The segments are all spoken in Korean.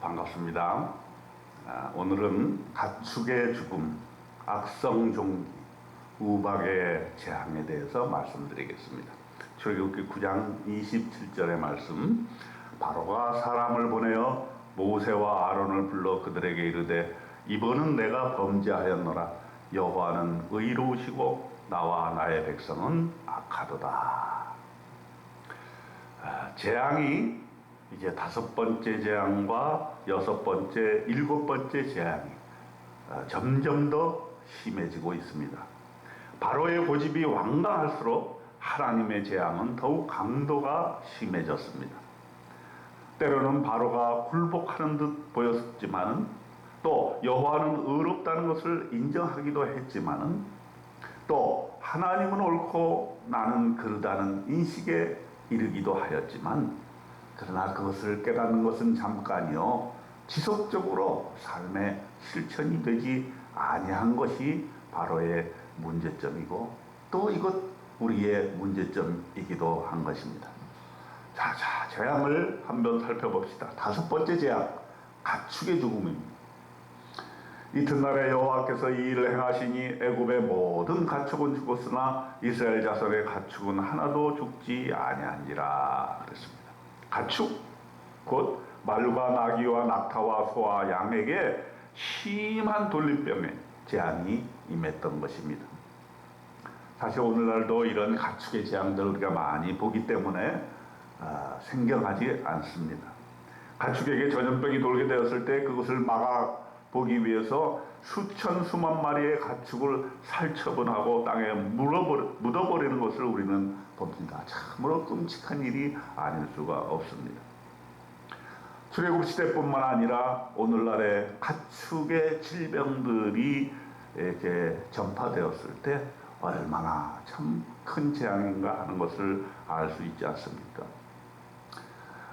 반갑습니다. 오늘은 가축의 죽음, 악성종기, 우박의 재앙에 대해서 말씀드리겠습니다. 출애굽기 9장 27절의 말씀, 바로가 사람을 보내어 모세와 아론을 불러 그들에게 이르되 이번은 내가 범죄하였노라. 여호와는 의로우시고 나와 나의 백성은 악하도다. 재앙이 이제 5번째 재앙과 6번째, 7번째 재앙이 점점 더 심해지고 있습니다. 바로의 고집이 왕당할수록 하나님의 재앙은 더욱 강도가 심해졌습니다. 때로는 바로가 굴복하는 듯 보였지만은, 또 여호와는 의롭다는 것을 인정하기도 했지만은, 또 하나님은 옳고 나는 그르다는 인식에 이르기도 하였지만, 그러나 그것을 깨닫는 것은 잠깐이요, 지속적으로 삶의 실천이 되지 아니한 것이 바로의 문제점이고, 또 이것 우리의 문제점이기도 한 것입니다. 자, 재앙을 한번 살펴봅시다. 5번째 재앙, 가축의 죽음입니다. 이튿날에 여호와께서 이 일을 행하시니 애굽의 모든 가축은 죽었으나 이스라엘 자손의 가축은 하나도 죽지 아니한지라 그랬습니다. 가축, 곧 말과 나귀와 낙타와 소와 양에게 심한 돌림병에 재앙이 임했던 것입니다. 사실 오늘날도 이런 가축의 재앙들을 우리가 많이 보기 때문에 생경하지 않습니다. 가축에게 전염병이 돌게 되었을 때 그것을 막아보기 위해서 수만 마리의 가축을 살처분하고 땅에 묻어버리는 것을 우리는 봅니다. 참으로 끔찍한 일이 아닐 수가 없습니다. 출애굽 시대뿐만 아니라 오늘날의 가축의 질병들이 이렇게 전파되었을 때 얼마나 참 큰 재앙인가 하는 것을 알 수 있지 않습니까?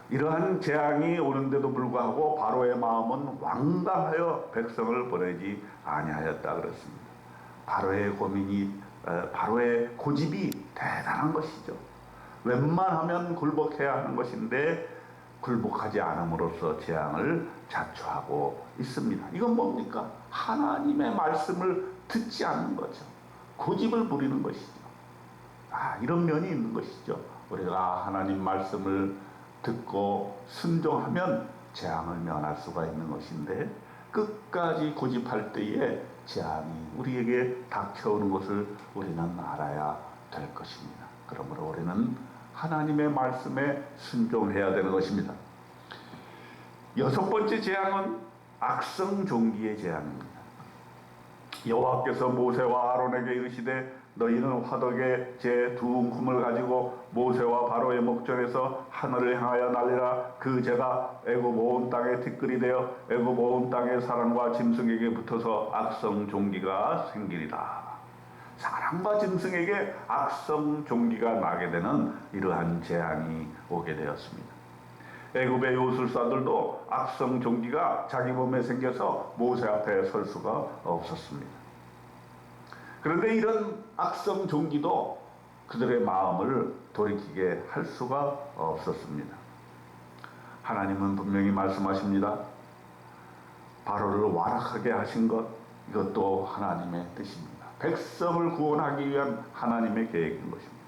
이러한 재앙이 오는데도 불구하고 바로의 마음은 왕당하여 백성을 보내지 아니하였다 그랬습니다. 바로의 고집이 대단한 것이죠. 웬만하면 굴복해야 하는 것인데 굴복하지 않음으로써 재앙을 자초하고 있습니다. 이건 뭡니까? 하나님의 말씀을 듣지 않는 거죠. 고집을 부리는 것이죠. 이런 면이 있는 것이죠. 우리가 하나님 말씀을 듣고 순종하면 재앙을 면할 수가 있는 것인데, 끝까지 고집할 때에 재앙이 우리에게 닥쳐오는 것을 우리는 알아야 될 것입니다. 그러므로 우리는 하나님의 말씀에 순종해야 되는 것입니다. 6번째 재앙은 악성종기의 재앙입니다. 여호와께서 모세와 아론에게 이르시되 너희는 화덕에 제 2움큼을 가지고 모세와 바로의 목전에서 하늘을 향하여 날리라. 그 재가 애굽 온 땅에 티끌이 되어 애굽 온 땅의 사람과 짐승에게 붙어서 악성종기가 생기리라. 사람과 짐승에게 악성종기가 나게 되는 이러한 재앙이 오게 되었습니다. 애굽의 요술사들도 악성종기가 자기 몸에 생겨서 모세 앞에 설 수가 없었습니다. 그런데 이런 악성종기도 그들의 마음을 돌이키게 할 수가 없었습니다. 하나님은 분명히 말씀하십니다. 바로를 완악하게 하신 것, 이것도 하나님의 뜻입니다. 백성을 구원하기 위한 하나님의 계획인 것입니다.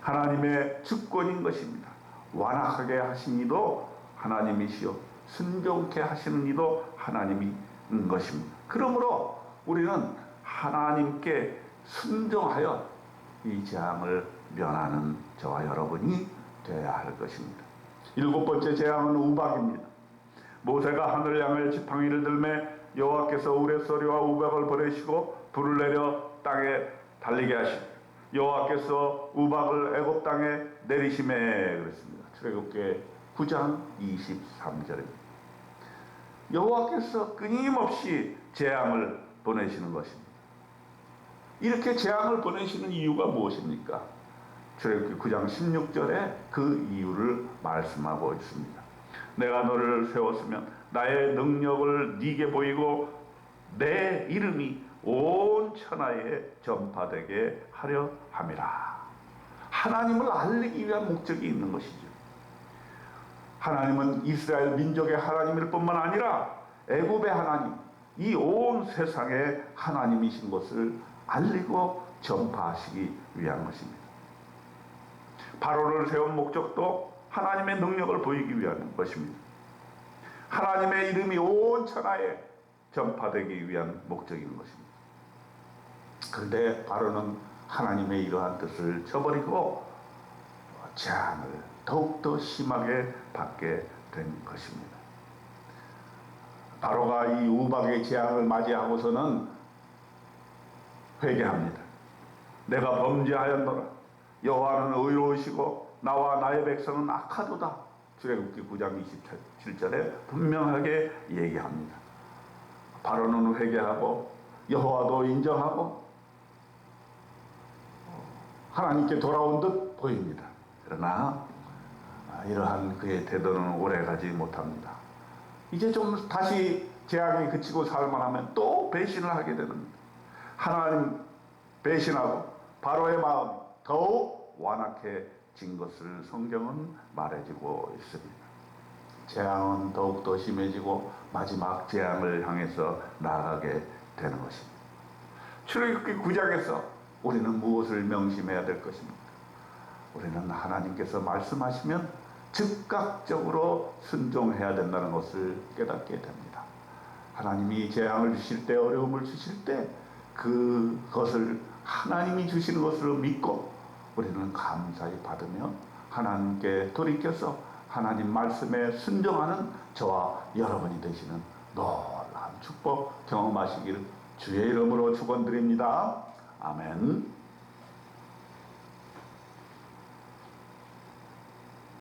하나님의 주권인 것입니다. 완악하게 하신 이도 하나님이시요 순종케 하시는 이도 하나님인 것입니다. 그러므로 우리는 하나님께 순종하여 이 재앙을 면하는 저와 여러분이 되어야 할 것입니다. 7번째 재앙은 우박입니다. 모세가 하늘을 향하여 지팡이를 들매 여호와께서 우레소리와 우박을 보내시고 불을 내려 땅에 달리게 하시고 여호와께서 우박을 애굽 땅에 내리시매 그랬습니다. 출애굽기 9장 23절입니다. 여호와께서 끊임없이 재앙을 보내시는 것입니다. 이렇게 재앙을 보내시는 이유가 무엇입니까? 출애굽기 9장 16절에 그 이유를 말씀하고 있습니다. 내가 너를 세웠으면 나의 능력을 네게 보이고 내 이름이 온 천하에 전파되게 하려 함이라. 하나님을 알리기 위한 목적이 있는 것이죠. 하나님은 이스라엘 민족의 하나님일 뿐만 아니라 애굽의 하나님, 이 온 세상의 하나님이신 것을 알리고 전파하시기 위한 것입니다. 바로를 세운 목적도 하나님의 능력을 보이기 위한 것입니다. 하나님의 이름이 온 천하에 전파되기 위한 목적인 것입니다. 그런데 바로는 하나님의 이러한 뜻을 저버리고 재앙을 더욱더 심하게 받게 된 것입니다. 바로가 이 우박의 재앙을 맞이하고서는 회개합니다. 내가 범죄하였노라. 여호와는 의로우시고 나와 나의 백성은 악하도다. 출애굽기 9장 27절에 분명하게 얘기합니다. 바로는 회개하고 여호와도 인정하고 하나님께 돌아온 듯 보입니다. 그러나 이러한 그의 태도는 오래가지 못합니다. 이제 좀 다시 재앙이 그치고 살만하면 또 배신을 하게 되는, 하나님 배신하고 바로의 마음이 더욱 완악해진 것을 성경은 말해주고 있습니다. 재앙은 더욱더 심해지고 마지막 재앙을 향해서 나아가게 되는 것입니다. 출애굽기 9장에서 우리는 무엇을 명심해야 될 것입니까? 우리는 하나님께서 말씀하시면 즉각적으로 순종해야 된다는 것을 깨닫게 됩니다. 하나님이 재앙을 주실 때, 어려움을 주실 때 그것을 하나님이 주시는 것으로 믿고 우리는 감사히 받으며 하나님께 돌이켜서 하나님 말씀에 순종하는 저와 여러분이 되시는 놀라운 축복 경험하시기를 주의 이름으로 축원드립니다. 아멘.